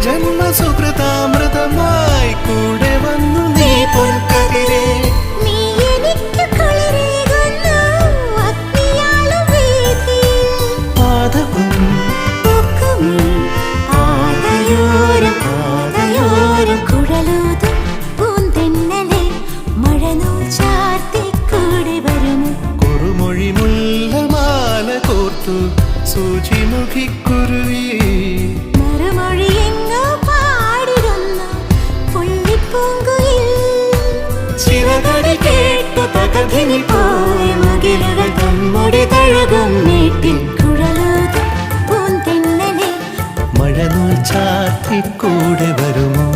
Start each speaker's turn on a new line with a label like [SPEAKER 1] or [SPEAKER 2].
[SPEAKER 1] ജന്മസുകൃതാമൃതമായി കൂടെ വന്നു നീ പൊൻകതിരേ. കുറുമൊഴി മുല്ലമാല കോർത്തു സൂചിമുഖിക്കുരുവി ചിറകടി കേട്ടു തകതിനി പോയ മുകിലുകൾ തമ്മുടെ തഴകും നീട്ടിൽ മഴനൂൽ ചാർത്തി കൂടെ വരുമോ?